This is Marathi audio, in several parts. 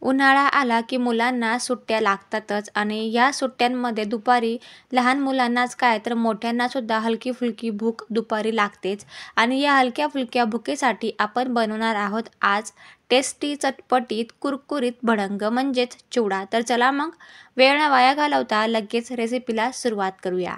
उन्हाळा आला की मुलांना सुट्ट्या लागतातच आणि या सुट्ट्यांमध्ये दुपारी लहान मुलांनाच काय तर मोठ्यांनासुद्धा हलकी-फुलकी भूक दुपारी लागतेच आणि या हलक्या-फुलक्या भुकेसाठी आपण बनवणार आहोत आज टेस्टी, चटपटीत, कुरकुरीत भडंग म्हणजेच चिवडा. तर चला मग वेळ न वाया घालवता लगेच रेसिपीला सुरुवात करूया.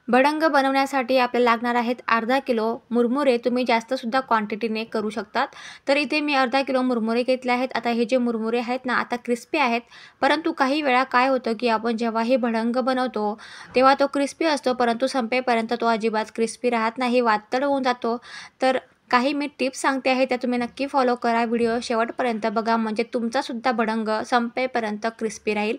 भडंग बनवण्यासाठी आपल्याला लागणार आहेत अर्धा किलो मुरमुरे. तुम्ही जास्तसुद्धा क्वांटिटीने करू शकतात. तर इथे मी अर्धा किलो मुरमुरे घेतले आहेत. आता हे जे मुरमुरे आहेत ना, आता क्रिस्पी आहेत. परंतु काही वेळा काय होतं की आपण जेव्हा हे भडंग बनवतो तेव्हा तो क्रिस्पी असतो, परंतु संपेपर्यंत तो अजिबात क्रिस्पी राहत नाही, वातड होऊन जातो. तर काही मी टिप्स सांगते आहे, त्या तुम्ही नक्की फॉलो करा. व्हिडिओ शेवटपर्यंत बघा, म्हणजे तुमचासुद्धा भडंग संपेपर्यंत क्रिस्पी राहील.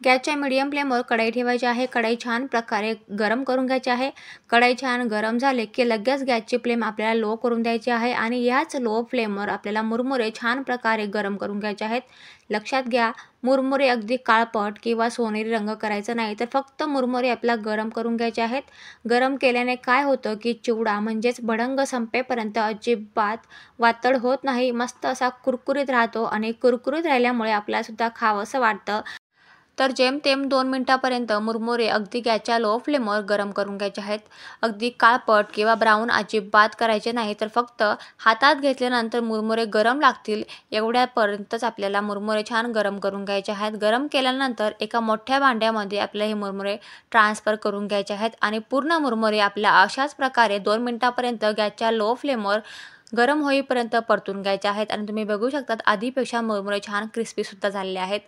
गॅसच्या मीडियम फ्लेमवर कढई ठेवायची आहे. कढई छान प्रकारे गरम करून घ्यायची आहे. कढई छान गरम झाले की लगेच गॅसची फ्लेम आपल्याला लो करून द्यायची आहे आणि याच लो फ्लेमवर आपल्याला मुरमुरे छान प्रकारे गरम करून घ्यायचे आहेत. लक्षात घ्या, मुरमुरे अगदी काळपट किंवा सोनेरी रंग करायचा नाही, तर फक्त मुरमुरे आपल्याला गरम करून घ्यायचे आहेत. गरम केल्याने काय होतं की चिवडा म्हणजेच भडंग संपेपर्यंत अजिबात वातड होत नाही, मस्त असा कुरकुरीत राहतो आणि कुरकुरीत राहिल्यामुळे आपल्यालासुद्धा खावंसं वाटतं. तर जेमतेम 2 मिनिटापर्यंत मुरमुरे अगदी गॅसच्या लो फ्लेमवर गरम करून घ्यायचे आहेत. अगदी काळपट किंवा ब्राऊन अजिबात करायचे नाही, तर फक्त हातात घेतल्यानंतर मुरमुरे गरम लागतील एवढ्यापर्यंतच आपल्याला मुरमुरे छान गरम करून घ्यायचे आहेत. गरम केल्यानंतर एका मोठ्या भांड्यामध्ये आपल्याला हे मुरमुरे ट्रान्सफर करून घ्यायचे आहेत आणि पूर्ण मुरमुरे आपल्या अशाच प्रकारे 2 मिनिटापर्यंत गॅसच्या लो फ्लेमवर गरम होईपर्यंत परतून घ्यायचे आहेत आणि तुम्ही बघू शकतात आधीपेक्षा मुरमुरे छान क्रिस्पीसुद्धा झालेले आहेत.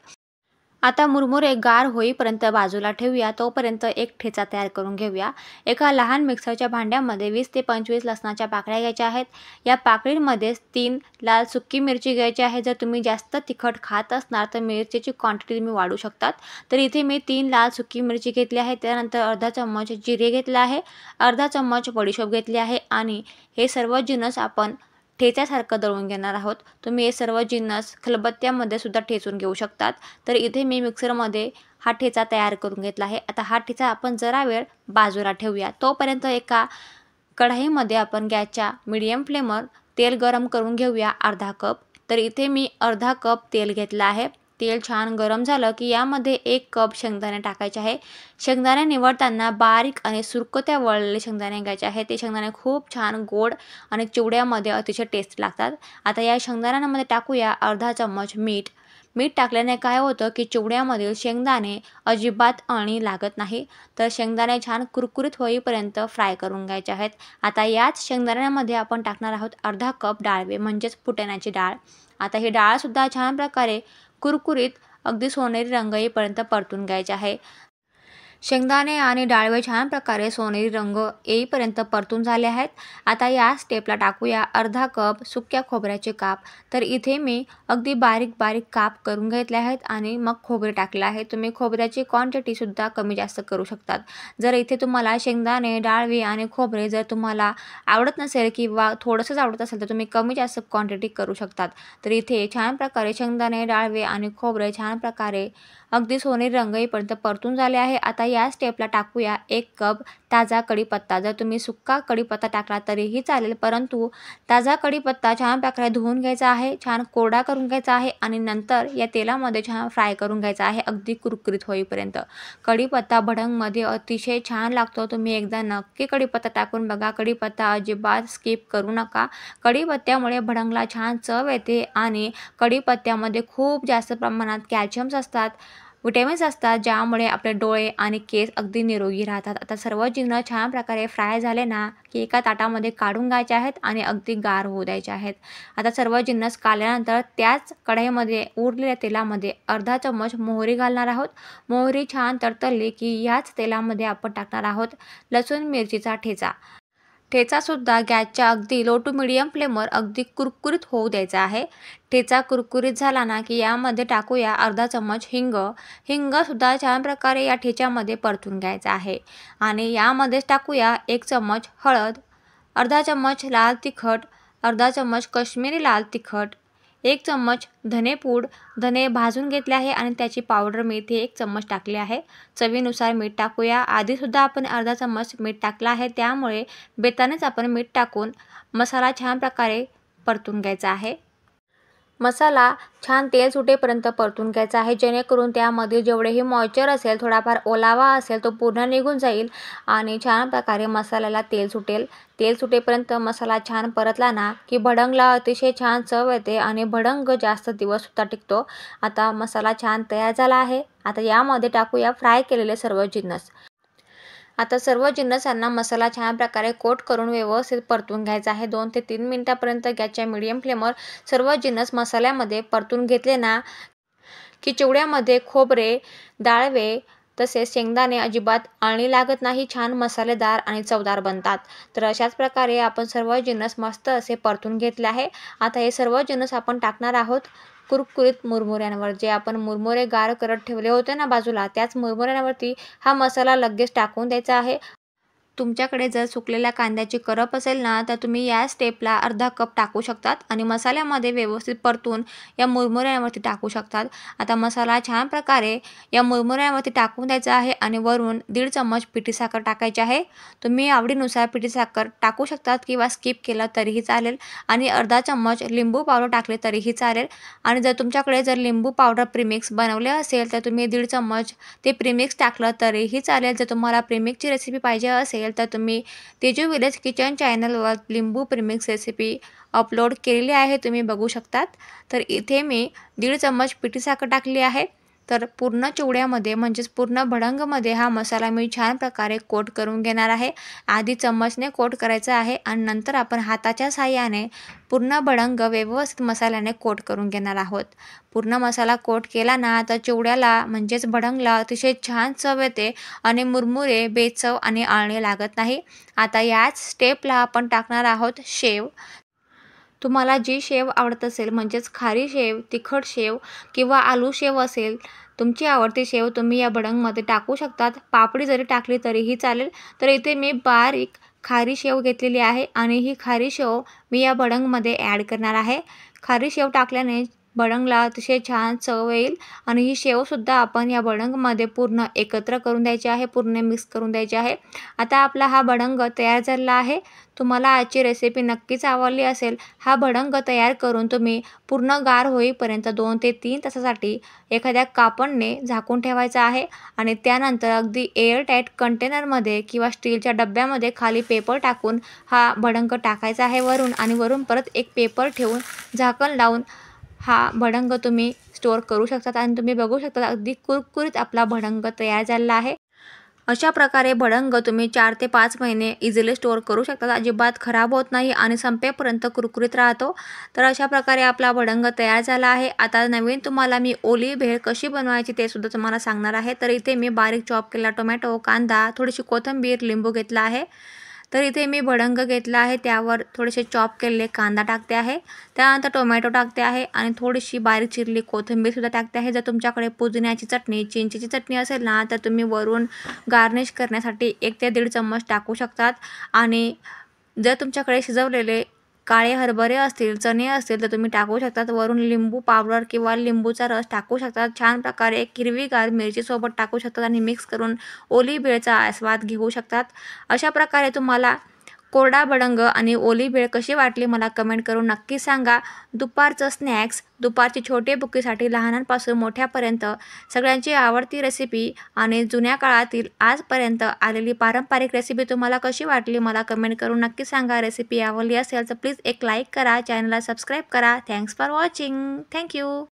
आता मुरमुरे गार होईपर्यंत बाजूला ठेवूया. तोपर्यंत एक ठेचा तयार करून घेऊया. एका लहान मिक्सरच्या भांड्यामध्ये 20 ते 25 लसणाच्या पाकळ्या घ्यायच्या आहेत. या पाकळीमध्येच 3 लाल सुकी मिरची घ्यायची आहे. जर तुम्ही जास्त तिखट खात असणार तर मिरचीची क्वांटिटी तुम्ही वाढवू शकतात. तर इथे मी 3 लाल सुकी मिरची घेतली आहे. त्यानंतर अर्धा चम्मच जिरे घेतले आहे, अर्धा चम्मच बडीशोप घेतली आहे आणि हे सर्व जिन्नस आपण ठेच्यासारखं दळून घेणार आहोत. तुम्ही हे सर्व जिन्नस खलबत्त्यामध्ये सुद्धा ठेचून घेऊ शकतात. तर इथे मी मिक्सरमध्ये हा ठेचा तयार करून घेतला आहे. आता हा ठेचा आपण जरा वेळ बाजूला ठेवूया. तोपर्यंत एका कढईमध्ये आपण गॅसच्या मीडियम फ्लेमवर तेल गरम करून घेऊया अर्धा कप. तर इथे मी अर्धा कप तेल घेतलं आहे. तेल छान गरम झालं की यामध्ये 1 कप शेंगदाणे टाकायचे आहे. शेंगदाणे निवडताना बारीक आणि सुरकुत्या वळलेले शेंगदाणे घ्यायचे आहे. ते शेंगदाणे खूप छान गोड आणि चिवड्यामध्ये अतिशय टेस्ट लागतात. आता या शेंगदाण्यामध्ये टाकूया अर्धा चम्मच मीठ. मीठ टाकल्याने काय होतं की चिवड्यामधील शेंगदाणे अजिबात अळणी लागत नाही. तर शेंगदाणे छान कुरकुरीत होईपर्यंत फ्राय करून घ्यायचे आहेत. आता याच शेंगदाण्यामध्ये आपण टाकणार आहोत अर्धा कप डाळवे म्हणजेच फुटाण्याची डाळ. आता ही डाळसुद्धा छान प्रकारे कुरकुरीत अगदी सोनेरी रंग येईपर्यंत परतून घ्यायचे आहे. शेंगदाणे आणि डाळवे छान प्रकारे सोनेरी रंग येईपर्यंत परतून झाले आहेत. आता या स्टेपला टाकूया अर्धा कप सुक्या खोबऱ्याचे काप. तर इथे मी अगदी बारीक बारीक काप करून घेतले आहेत आणि मग खोबरे टाकले आहे. तुम्ही खोबऱ्याची क्वांटिटीसुद्धा कमी जास्त करू शकतात. जर इथे तुम्हाला शेंगदाणे, डाळवे आणि खोबरे जर तुम्हाला आवडत नसेल किंवा थोडंसंच आवडत असेल तर तुम्ही कमी जास्त क्वांटिटी करू शकतात. तर इथे छान प्रकारे शेंगदाणे, डाळवे आणि खोबरे छान प्रकारे अगदी सोनेरी रंग येईपर्यंत परतून झाले आहे. आता या स्टेपला टाकूया 1 कप ताजा कढीपत्ता. जर तुम्ही सुक्का कढीपत्ता टाकला तरीही चालेल, परंतु ताजा कढीपत्ता छान प्रकारे धुवून घ्यायचा आहे, छान कोरडा करून घ्यायचा आहे आणि नंतर या तेलामध्ये छान फ्राय करून घ्यायचा आहे अगदी कुरकुरीत होईपर्यंत. कढीपत्ता भडंगमध्ये अतिशय छान लागतो. तुम्ही एकदा नक्की कढीपत्ता टाकून बघा. कढीपत्ता अजिबात स्किप करू नका. कढीपत्त्यामुळे भडंगला छान चव येते आणि कढीपत्त्यामध्ये खूप जास्त प्रमाणात कॅल्शियम्स असतात, विटॅमिन्स असतात, ज्यामुळे आपले डोळे आणि केस अगदी निरोगी राहतात. आता सर्व जिन्नस छान प्रकारे फ्राय झाले ना की एका ताटामध्ये काढून घ्यायचे आहेत आणि अगदी गार होऊ द्यायचे आहेत. आता सर्व जिन्नस काढल्यानंतर त्याच कढईमध्ये उरलेल्या तेलामध्ये अर्धा चम्मच मोहरी घालणार आहोत. मोहरी छान तडतडली की याच तेलामध्ये आपण टाकणार आहोत लसूण मिरचीचा ठेचा. ठेचासुद्धा गॅसच्या अगदी लो टू मिडियम फ्लेमवर अगदी कुरकुरीत होऊ द्यायचा आहे. ठेचा कुरकुरीत झाला ना की यामध्ये टाकूया अर्धा चम्मच हिंग. हिंगसुद्धा छान प्रकारे या ठेच्यामध्ये परतून घ्यायचा आहे आणि यामध्येच टाकूया 1 चम्मच हळद, अर्धा चम्मच लाल तिखट, अर्धा चम्मच काश्मीरी लाल तिखट, 1 चम्मच धनेपूड. धने भाजून घेतले आहे आणि त्याची पावडर मी इथे 1 चम्मच टाकली आहे. चवीनुसार मीठ टाकूया. आधीसुद्धा आपण अर्धा चम्मच मीठ टाकला आहे, त्यामुळे बेतानेच आपण मीठ टाकून मसाला छान प्रकारे परतून घ्यायचा आहे. मसाला छान तेल सुटेपर्यंत परतून घ्यायचा आहे, जेणेकरून त्यामध्ये जेवढेही मॉइश्चर असेल, थोडाफार ओलावा असेल तो पूर्ण निघून जाईल आणि छान प्रकारे मसाल्याला तेल सुटेल. तेल सुटेपर्यंत मसाला छान परतला ना की भडंगला अतिशय छान चव येते आणि भडंग जास्त दिवससुद्धा टिकतो. आता मसाला छान तयार झाला आहे. आता यामध्ये टाकूया फ्राय केलेले सर्व जिन्नस. आता सर्व जिन्नसांना मसाला छान प्रकारे कोट करून व्यवस्थित परतून घ्यायचा आहे. 2 ते 3 मिनिटापर्यंत गॅसच्या मीडियम फ्लेमवर सर्व जिन्नस मसाल्यामध्ये परतून घेतले ना की चिवड्यामध्ये खोबरे, डाळवे तसेच शेंगदाणे अजिबात आळणी लागत नाही, छान मसालेदार आणि चवदार बनतात. तर अशाच प्रकारे आपण सर्व जिन्नस मस्त असे परतून घेतले आहे. आता हे सर्व जिन्नस आपण टाकणार आहोत कुरकुरीत मुरमुऱ्यांवर. जे आपण मुरमुरे गार करत ठेवले होते ना बाजूला, त्याच मुरमुऱ्यांवरती हा मसाला लगेच टाकून द्यायचा आहे. तुमच्याकडे जर सुकलेल्या कांद्याची करप असेल ना तर तुम्ही या स्टेपला अर्धा कप टाकू शकतात आणि मसाल्यामध्ये व्यवस्थित परतून या मुरमुऱ्यांवरती टाकू शकतात. आता मसाला छान प्रकारे या मुरमुऱ्यांवरती टाकून द्यायचा आहे आणि वरून 1.5 चम्मच पिठी साखर टाकायची आहे. तुम्ही आवडीनुसार पिठी साखर टाकू शकतात किंवा स्किप केलं तरीही चालेल आणि अर्धा चम्मच लिंबू पावडर टाकले तरीही चालेल. आणि जर तुमच्याकडे जर लिंबू पावडर प्रीमिक्स बनवले असेल तर तुम्ही 1.5 चम्मच ते प्रीमिक्स टाकलं तरीही चालेल. जर तुम्हाला प्रीमिक्सची रेसिपी पाहिजे असेल तर तुम्ही तेजू विलेज किचन चॅनलवर लिंबू प्रीमिक्स रेसिपी अपलोड केलेली आहे, तुम्ही बघू शकतात. तर इथे मी 1.5 चम्मच पिठी साखर टाकली आहे. तर पूर्ण चिवड्यामध्ये म्हणजेच पूर्ण भडंगमध्ये हा मसाला मी छान प्रकारे कोट करून घेणार आहे. आधी चम्मचने कोट करायचा आहे आणि नंतर आपण हाताच्या साहाय्याने पूर्ण भडंग व्यवस्थित मसाल्याने कोट करून घेणार आहोत. पूर्ण मसाला कोट केला ना तर चिवड्याला म्हणजेच भडंगला अतिशय छान चव येते आणि मुरमुरे बेचव आणि आळणे लागत नाही. आता याच स्टेपला आपण टाकणार आहोत शेव. तुम्हाला जी शेव आवडत असेल म्हणजेच खारी शेव, तिखट शेव किंवा आलू शेव असेल, तुमची आवडती शेव तुम्ही या भडंगमध्ये टाकू शकतात. पापडी जरी टाकली तरीही चालेल. तर इथे मी बारीक खारी शेव घेतलेली आहे आणि ही खारी शेव मी या भडंगमध्ये ॲड करणार आहे. खारी शेव टाकल्याने भडंगला अतिशय छान चव येईल आणि ही शेवसुद्धा आपण या भडंगमध्ये पूर्ण एकत्र करून द्यायची आहे, पूर्ण मिक्स करून द्यायची आहे. आता आपला हा भडंग तयार झाला आहे. तुम्हाला आजची रेसिपी नक्कीच आवडली असेल. हा भडंग तयार करून तुम्ही पूर्ण गार होईपर्यंत 2 ते 3 तासासाठी एखाद्या कापडने झाकून ठेवायचा आहे आणि त्यानंतर अगदी एअरटाईट कंटेनरमध्ये किंवा स्टीलच्या डब्यामध्ये खाली पेपर टाकून हा भडंग टाकायचा आहे वरून आणि वरून परत एक पेपर ठेवून झाकण लावून हा भडंग तुम्ही स्टोअर करू शकतात आणि तुम्ही बघू शकता अगदी कुरकुरीत आपला भडंग तयार झाला आहे. अशा प्रकारे भडंग तुम्ही 4 ते 5 महिने इझिली स्टोअर करू शकतात. अजिबात खराब होत नाही आणि संपेपर्यंत कुरकुरीत राहतो. तर अशा प्रकारे आपला भडंग तयार झाला आहे. आता नवीन तुम्हाला मी ओली भेळ कशी बनवायची ते सुद्धा तुम्हाला सांगणार आहे. तर इथे मी बारीक चॉप केलेला टोमॅटो, कांदा, थोडीशी कोथिंबीर, लिंबू घेतला आहे. तर इथे मी भडंग घेतला आहे, त्यावर थोडेसे चॉप केलेले कांदा टाकते आहे, त्यानंतर टोमॅटो टाकते आहे आणि थोडीशी बारीक चिरलेली कोथिंबीरसुद्धा टाकते आहे. जर तुमच्याकडे पुदिन्याची चटणी, चिंचेची चटणी असेल ना तर तुम्ही वरून गार्निश करण्यासाठी 1 ते 1.5 चम्मच टाकू शकतात. आणि जर तुमच्याकडे शिजवलेले काळे हरभरे असतील, चणे असतील तर तुम्ही टाकू शकतात. वरून लिंबू पावडर किंवा लिंबूचा रस टाकू शकतात. छान प्रकारे हिरवीगार मिरचीसोबत टाकू शकतात आणि मिक्स करून ओली भेळचा आस्वाद घेऊ शकतात. अशा प्रकारे तुम्हाला कोरडा भडंग आणि ओली भेळ कशी वाटली मला कमेंट करून नक्की सांगा. दुपारचं स्नॅक्स, दुपारची छोटे बुकेसाठी लहानांपासून मोठ्यापर्यंत सगळ्यांची आवडती रेसिपी आणि जुन्या काळातील आजपर्यंत आलेली पारंपरिक रेसिपी तुम्हाला कशी वाटली मला कमेंट करून नक्की सांगा. रेसिपी आवडली असेल तर प्लीज एक लाईक करा, चॅनलला सबस्क्राईब करा. Thanks for watching. थँक्यू.